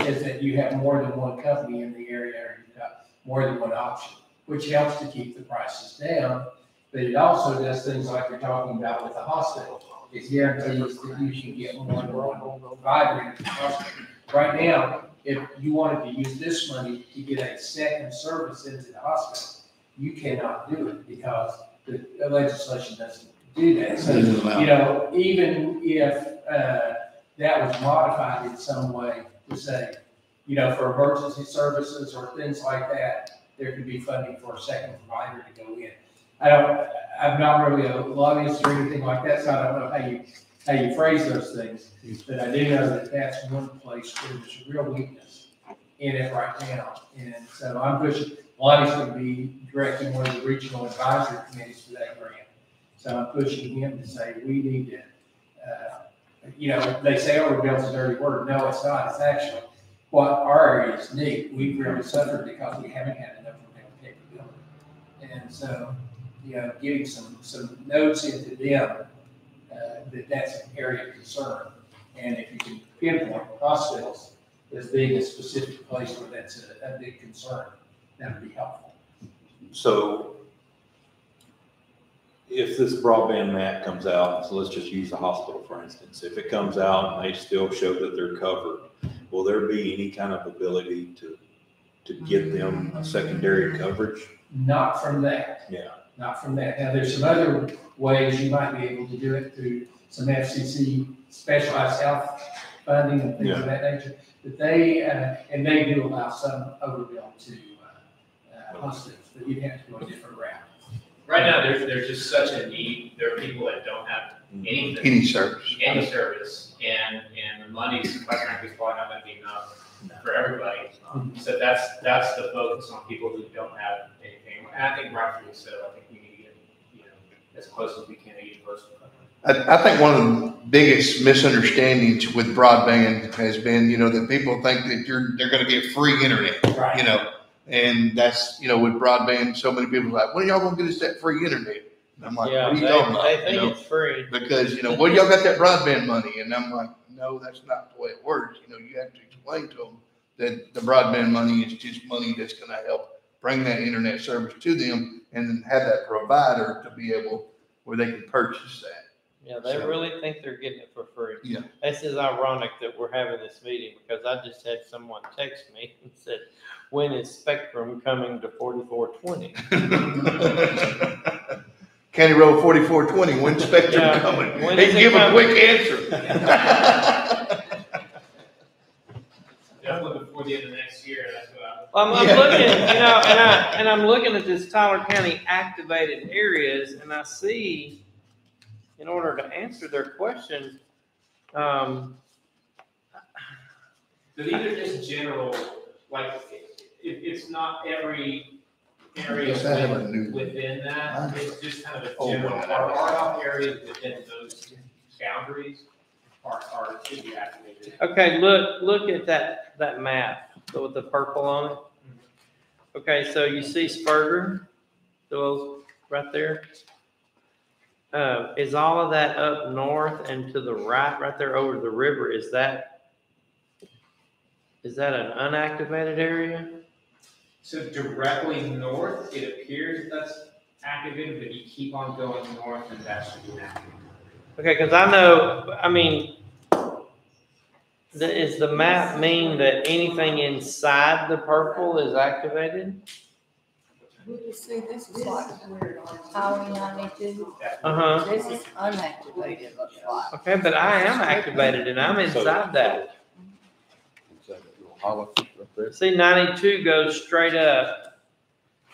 Is that you have more than one company in the area, or you've got more than one option, which helps to keep the prices down. But it also does things like you're talking about with the hospital. It guarantees that you can get more than one fiber into the hospital. Right now, if you wanted to use this money to get a second service into the hospital, you cannot do it because the legislation doesn't do that. So, you know, even if that was modified in some way, to say, you know, for emergency services or things like that, there could be funding for a second provider to go in. I'm not really a lobbyist or anything like that, so I don't know how you phrase those things. But I do know that that's one place where there's a real weakness in it right now. And so I'm pushing, Lonnie's going to be directing one of the regional advisory committees for that grant. So I'm pushing him to say, we need to, you know, they say overbuild's a dirty word. No, it's not. It's actually what our areas need. We've really suffered because we haven't had enough overbuild capability. And so, you know, getting some notes into them, that's an area of concern. And if you can pinpoint hospitals as being a specific place where that's a big concern, that would be helpful. So if this broadband map comes out, so let's just use the hospital, for instance, if it comes out and they still show that they're covered, will there be any kind of ability to get them a secondary coverage? Not from that. Yeah. Not from that. Now, there's some other ways you might be able to do it through some FCC specialized health funding and things of that nature. But and they do allow some overbill to hospitals, but you'd have to go a different route. Right now, there's just such a need. There are people that don't have anything. Any service. Any service. And the money's, quite frankly, is probably not going to be enough for everybody. So that's the focus on people who don't have anything. And I think rightfully so. I think we need to get, you know, as close as we can to universal coverage. I think one of the biggest misunderstandings with broadband has been, you know, that people think that they're going to get free internet, Right. You know, and that's, you know, with broadband, so many people are like, when are y'all going to get us that free internet? And I'm like, Yeah, what are you talking about? they think You know, it's free. because, you know, well, y'all got that broadband money. And I'm like, no, that's not the way it works. You know, you have to explain to them that the broadband money is just money that's going to help bring that internet service to them and then have that provider to be able where they can purchase that. Yeah, they So- really think they're getting it for free. Yeah. This is ironic that we're having this meeting because I just had someone text me and said, when is Spectrum coming to 4420? County Road 4420, when's Spectrum Yeah, coming? when They is it give a coming? quick answer. Definitely before the end of next year. That's what I'm Yeah. looking, you know, and I'm looking at this Tyler County activated areas, and I see, in order to answer their question, But these are just general, like, it's not every area Yes, I have a new- within that. It's just kind of a Oh, general, wow. our areas within those boundaries should be activated. okay, look at that map with the purple on it. Okay, so you see Spurger, those right there. Is all of that up north and to the right there over the river? Is that an unactivated area? So directly north, it appears that's activated, but you keep on going north and that should be activated. Okay, because I mean, does the map mean that anything inside the purple is activated? We just see this is like Highway 92. Uh-huh. This is unactivated, looks like. Okay, but I am activated and I'm inside that. Holler right there. See, 92 goes straight up.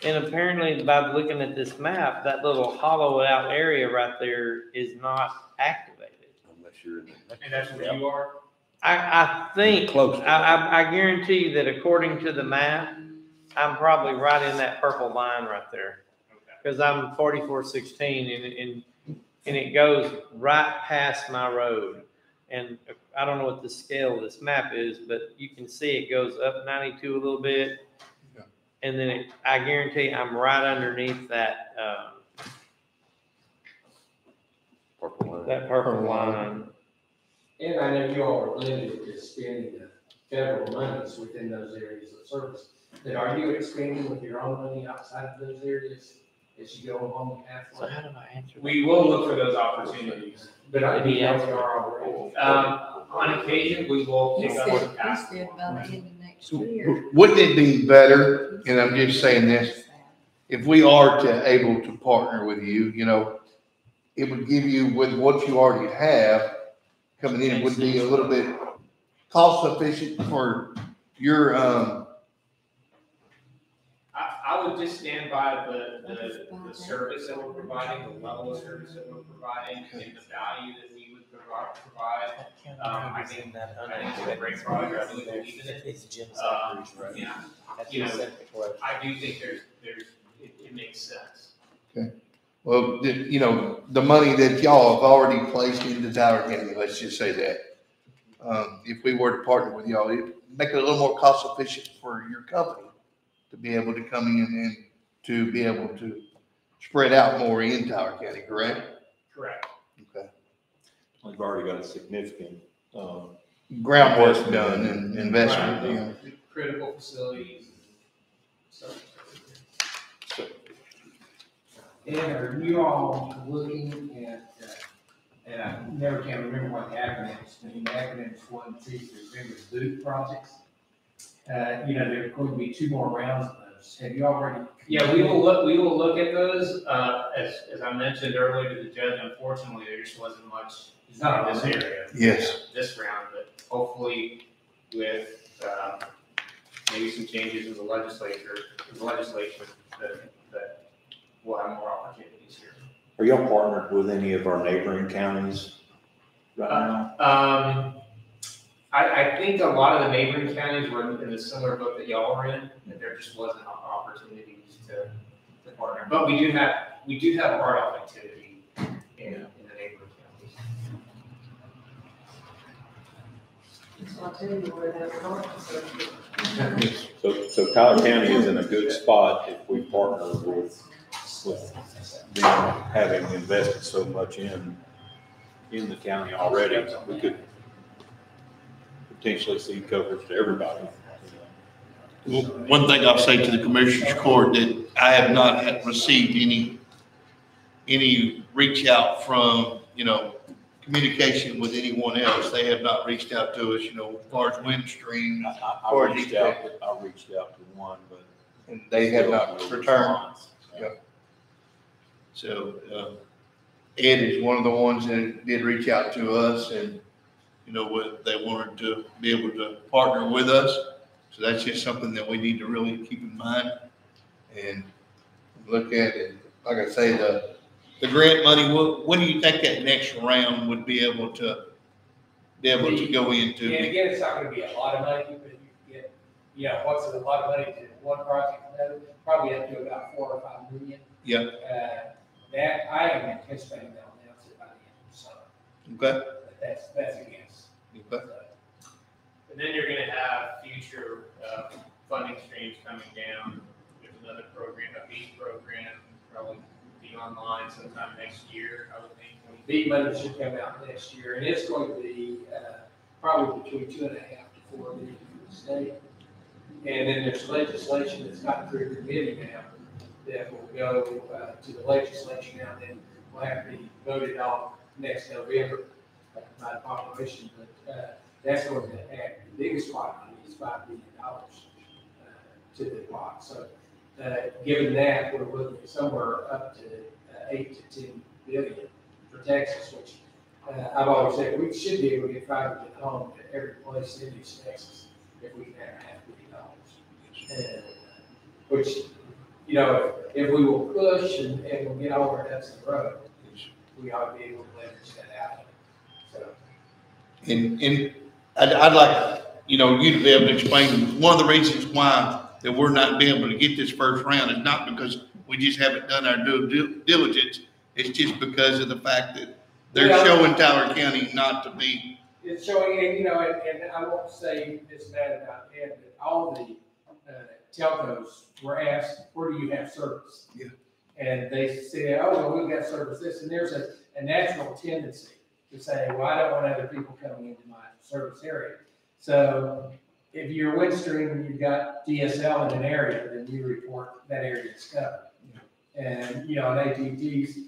And apparently by looking at this map, that little hollowed out area right there is not activated. Unless you're in the. And that's where you are? I think, Close to that. I guarantee you that according to the map, I'm probably right in that purple line right there. Because I'm 4416 and it goes right past my road. And I don't know what the scale of this map is, but you can see it goes up 92 a little bit. Yeah. And then I guarantee I'm right underneath that, Purple line. that purple line. And I know you all are limited to spending the federal monies within those areas of service. But are you expanding with your own money outside of those areas as you go along the So pathway? how do I answer that? We will look for those opportunities. But I mean, you are already. On occasion, we will He pick said, up. he said by the end of next year. Wouldn't it be better, and I'm just saying this, if we are able to partner with you, you know, it would give you with what you already have coming in, it would be a little bit cost efficient for your, I would just stand by the service that we're providing, the level of service that we're providing, and the value that we would provide. I think it's a great product, I really believe in it. Yeah, you know, I do think it makes sense. well, you know, the money that y'all have already placed into Tyler County, let's just say that. If we were to partner with y'all, it'd make it a little more cost efficient for your company to be able to come in and to be able to spread out more in Tyler County, correct? Correct. Okay. We've already got a significant, Groundwork done and investment Right, done. the critical facilities. So. And are you all looking at, and I never can remember what the acronyms, the acronyms 1, 2, 3, remember boot projects? You know, there are going to be 2 more rounds of those. Have you already? Yeah, we will look at those, as I mentioned earlier to the judge, unfortunately, there just wasn't much in this area. Yes. This round, but hopefully with, maybe some changes in the legislature, that we'll have more opportunities here. are y'all partnered with any of our neighboring counties right now? I think a lot of the neighboring counties were in the similar boat that y'all are in, and there just wasn't opportunities to partner. But we do have RDOF activity in the neighboring counties. So I'll tell you where that starts. So Tyler County is in a good spot if we partner with them having invested so much in the county already. We could potentially see coverage to everybody. Well, one thing I'll say to the Commissioners Court that I have not received any reach out from, you know, communication with anyone else. They have not reached out to us, you know, as far as Windstream. I reached out to one, but. And they have not returned. Response. Yeah. So, Ed is one of the ones that did reach out to us and, you know, they wanted to be able to partner with us. So that's just something that we need to really keep in mind and look at it. Like I say, the grant money, when do you think that next round would be able to go into? Yeah, again, it's not gonna be a lot of money, but you get, you know, what's a lot of money to one project, probably up to about 4 or 5 million. Yeah. That, I am anticipating they'll announce it by the end of the summer. Okay. But that's a guess. Okay. And then you're gonna have future funding streams coming down. There's another program, a BEAD program, probably be online sometime next year, I would think. BEAD money should come out next year, and it's going to be probably between 2.5 to 4 million for the state. And then there's legislation that's gotten through committee now that will go to the legislature now, and then will have to be voted on next November by the population. But that's going to add the biggest pot money is $5 billion to the pot. So given that, we're looking at somewhere up to 8 to 10 billion for Texas, which I've always said we should be able to get fiber to the home at every place in East Texas if we can have $500 million. Which, you know, if we will push and we'll get all our ducks in a row, we ought to be able to leverage that out. So. And I'd like, you know, you to be able to explain one of the reasons why that we're not being able to get this first round is not because we just haven't done our due diligence. It's just because of the fact that they're showing Tyler County not to be. It's showing, you know, and I won't say this bad about Ed, but all the telcos were asked, where do you have service? Yeah. And they said, oh, well, we've got service this. And there's a natural tendency to say, well, I don't want other people coming into my service area. So if you're Windstream and you've got DSL in an area, then you report that area is covered. Yeah. And, you know, an AT&T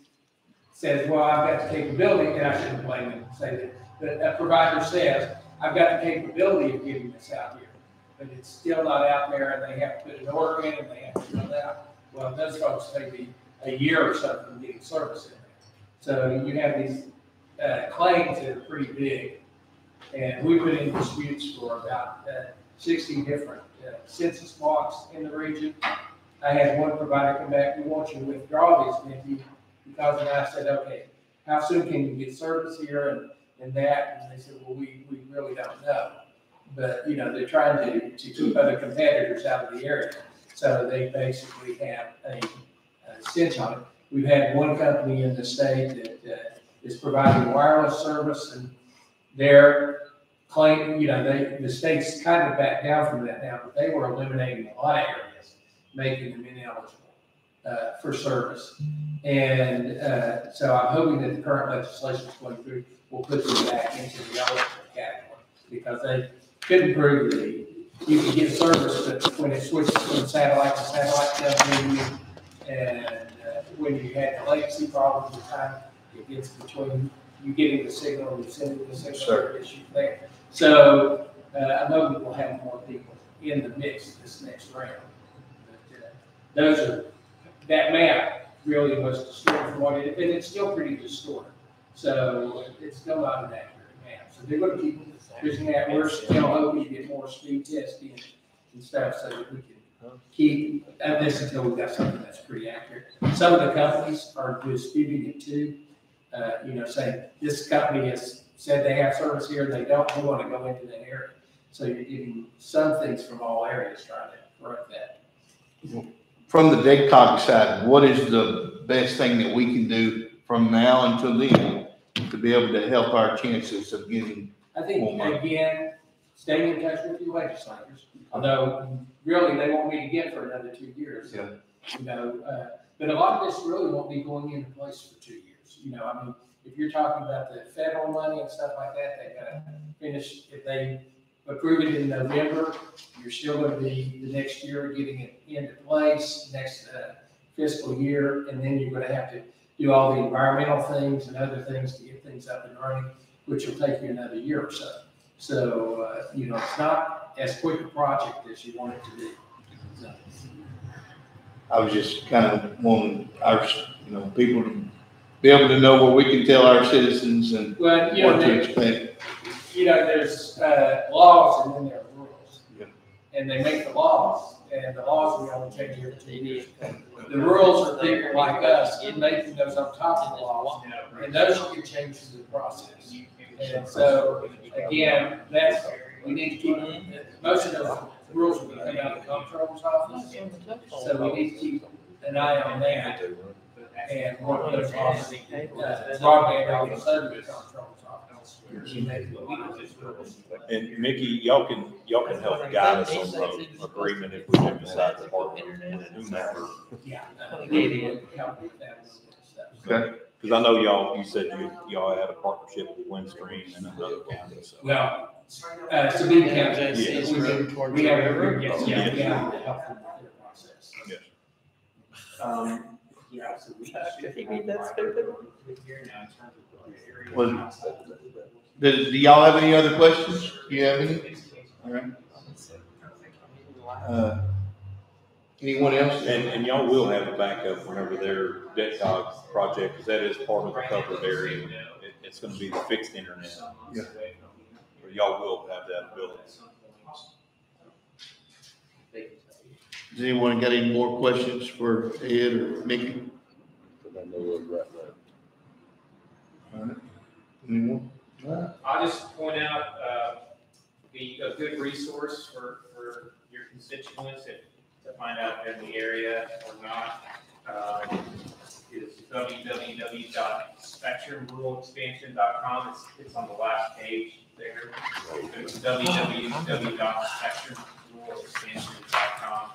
says, well, I've got the capability, and I shouldn't blame them and say that, but a provider says, I've got the capability of getting this out here, but it's still not out there, and they have to put an order in, and they have to fill it out. Well, those folks may be a year or something getting service in there. So you have these claims that are pretty big, And we put in disputes for about 60 different census blocks in the region. I had one provider come back, we want you to withdraw these, Mindy, because then I said, okay, how soon can you get service here and that? And they said, well, we really don't know. But, you know, they're trying to keep other competitors out of the area. So they basically have a cinch on it. We've had one company in the state that is providing wireless service, and they're claiming, you know, the state's kind of backed down from that now, but they were eliminating a lot of areas, making them ineligible for service. And so I'm hoping that the current legislation is going through will put them back into the eligible category, because they couldn't prove that you could get service, but when it switches from satellite to satellite company, and when you had the latency problems at the time, it gets between you getting the signal and sending the signal. Sure. Issue there. So I know we will have more people in the mix this next round. But, that map really was distorted from what it, and it's still pretty distorted. So it's still not an accurate map. So they're going to keep pushing that. We're still hoping to get more speed testing and stuff so that we can keep this until we've got something that's pretty accurate. Some of the companies are disputing it too. You know, saying this company has said they have service here and they don't. We want to go into that area. So you're getting some things from all areas trying to correct that. From the DACOG side, what is the best thing that we can do from now until then to be able to help our chances of getting? I think, again, staying in touch with your legislators, although really they won't meet again for another 2 years. Yeah. You know, but a lot of this really won't be going into place for 2 years. You know, I mean, if you're talking about the federal money and stuff like that, they gotta finish, if they approve it in November, you're still going to be the next year getting it into place, next fiscal year, and then you're going to have to do all the environmental things and other things to get things up and running, which will take you another year or so. So, you know, it's not as quick a project as you want it to be. So. I was just kind of wanting our, you know, people to be able to know where we can tell our citizens and well, you what know, to expect. You know, there's laws and then there are rules. Yeah. And they make the laws, and the laws we only change every 2 years. The rules are people like us making those on top of the laws, and those will get changed through the process. And so, again, that's, we need to keep, most of those rules will be coming out of the comptroller's office. So we need to keep an eye on that and work those off, broadband office under the comptroller's office. And Mickey, y'all can help guide us on the agreement if we do decide to partner with a new member. Yeah. Okay. Because I know you said y'all had a partnership with Windstream and another county, so. Well, it's a big county. Yes. We have a, yes, yeah, we have to help them with their process. Yes. Yeah, so we Well, do y'all have any other questions? Do you have any? All right. Anyone else? And y'all will have a backup whenever their DECOG project, because that is part of the covered area. It's going to be the fixed internet. Yeah. Or y'all will have that ability. Does anyone got any more questions for Ed or Mickey? I know where we're at now. All right. Anyone? I'll just point out, a good resource for your constituents to find out if they're in the area or not, is www.spectrumruralexpansion.com. It's on the last page there. It's www.spectrumruralexpansion.com.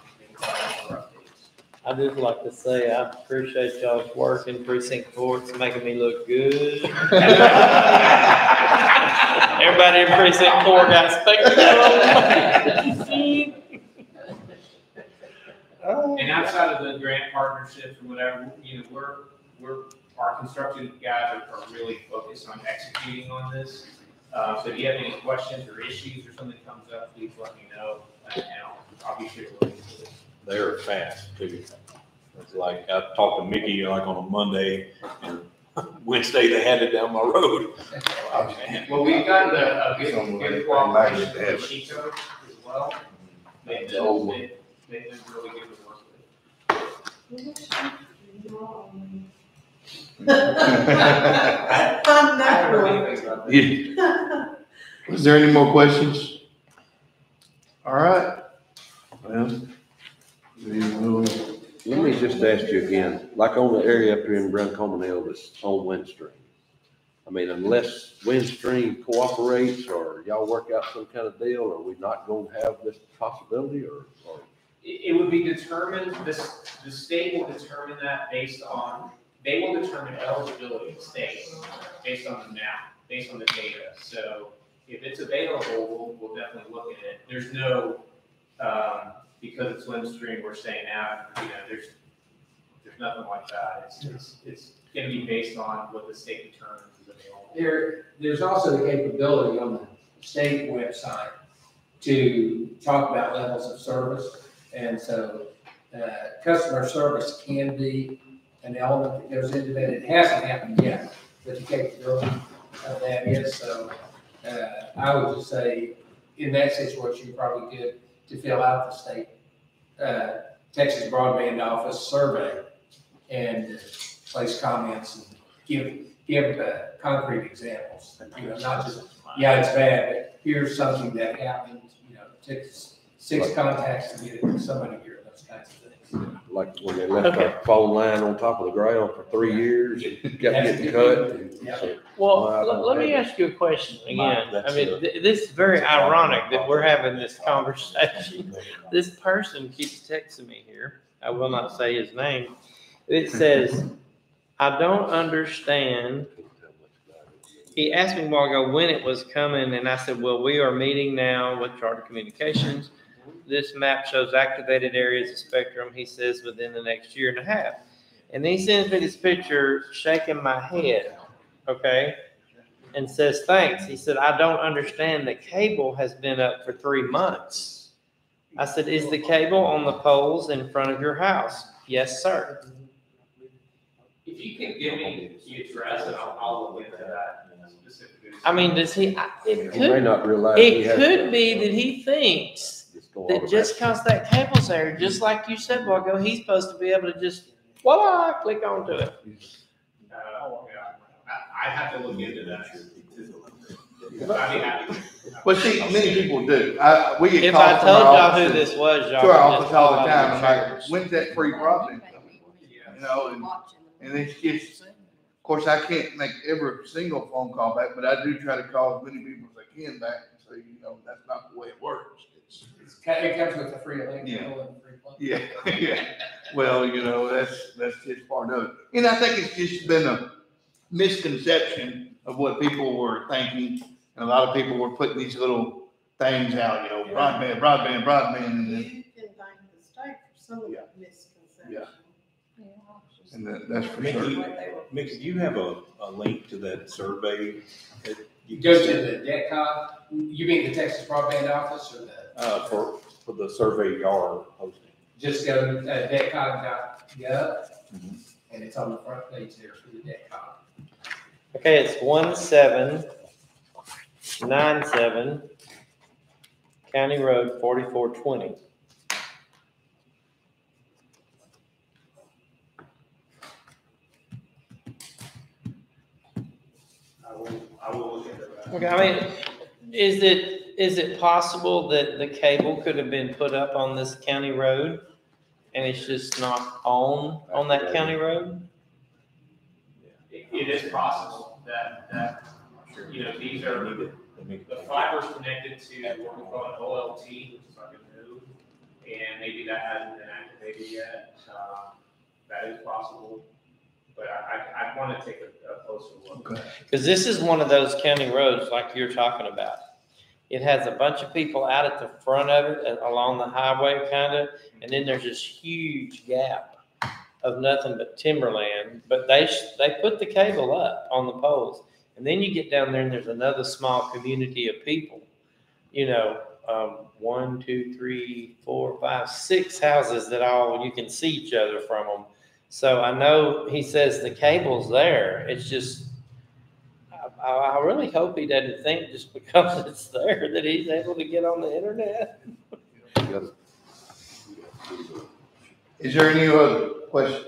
I just like to say, I appreciate y'all's work in precinct 4. It's making me look good. Everybody in precinct 4 got spectacles. And outside of the grant partnerships and whatever, you know, our construction guys are really focused on executing on this. So if you have any questions or issues or something comes up, please let me know, and I'll be sure to look into it. They're fast too. It's like I talked to Mickey like on a Monday, and Wednesday they had it down my road. Well, we've gotten a good Somewhere good they cooperation like to have with it. Chico as well. They've The old one. been really good to work with. I'm I haven't heard not. anything about that. Yeah. Is there any more questions? All right. Well, we will. Let me just ask you again, like on the area up here in Bruncomanel that's on Windstream. I mean, unless Windstream cooperates or y'all work out some kind of deal, are we not gonna have this possibility or? It would be determined, the state will determine that they will determine eligibility of states based on the map, based on the data. So if it's available, we'll definitely look at it. There's no, because it's Windstream, we're saying now, there's nothing like that. It's gonna be based on what the state determines is available. There's also the capability on the state website to talk about levels of service. And so, customer service can be an element that goes into that. It hasn't happened yet, but the capability of that is. So, I would just say, in that situation, probably good to fill out the state, Texas Broadband Office survey and place comments and give concrete examples. Not just, yeah, it's bad, but here's something that happened, took 6 contacts to get somebody here, those kinds of things. Like when they left our phone line on top of the ground for 3 years, it kept getting cut. Well, let me ask you a question again. I mean, this is very ironic that we're having this conversation. This person keeps texting me here. I will not say his name. It says, I don't understand. He asked me a while ago when it was coming, and I said, well, we are meeting now with Charter Communications. This map shows activated areas of spectrum, he says, within the next year and a half. And then he sends me this picture shaking my head, okay, and says, thanks. He said, I don't understand. The cable has been up for 3 months. I said, is the cable on the poles in front of your house? Yes, sir. If you can give me the address, and I'll look into that specifically. I mean, does he? It He may could. not realize. It could be that he thinks that just because that cable's there, just like you said a while ago, he's supposed to be able to just voila, click onto it. Yeah. I have to look into that. I'd be happy. Well, see, many people do. We get If calls I from told our y'all who offices, this was, y'all to our would office just all fall the out time. of I'm your like, chairs. when's that free broadband coming? You know, and it's just, of course, I can't make every single phone call back, but I do try to call as many people as I can back and say, that's not the way it works. It comes with a free link. Yeah. And free plug. Yeah, yeah. Well, that's just part of it. And I think it's just been a misconception of what people were thinking. And a lot of people were putting these little things out, broadband, and then, You can thank the state for some of that misconception. Yeah. and that's for sure. Mickey, do you have a link to that survey? That You go to the DETCON, you mean the Texas Broadband Office or the? For the survey y'all are hosting. Just go to DETCON.gov and it's on the front page there for the DETCON. Okay, it's 1797 County Road 4420. I will look into that. Okay, I mean, is it possible that the cable could have been put up on this county road and it's just not on that county road? It is possible that these are, the fiber's connected to what we call an OLT, which is like a node, and maybe that hasn't been activated yet. That is possible, but I want to take a closer look. Okay. Because this is one of those county roads like you're talking about. It has a bunch of people out at the front of it, along the highway kind of, and then there's this huge gap of nothing but timberland. But they put the cable up on the poles, and then you get down there and there's another small community of people. 1, 2, 3, 4, 5, 6 houses that all you can see each other from them. So I know he says the cable's there, it's just, I really hope he doesn't think just because it's there that he's able to get on the internet. Is there any other questions?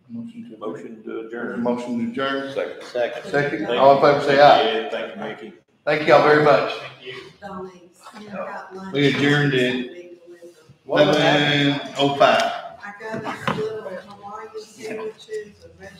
Motion to adjourn. Motion to adjourn. Second. Second, all in favor say aye. Yeah, thank you, Mickey. Thank y'all very much. Donnie, send out lunch. We adjourned in 11:05. I got this little Hawaiian sandwiches, a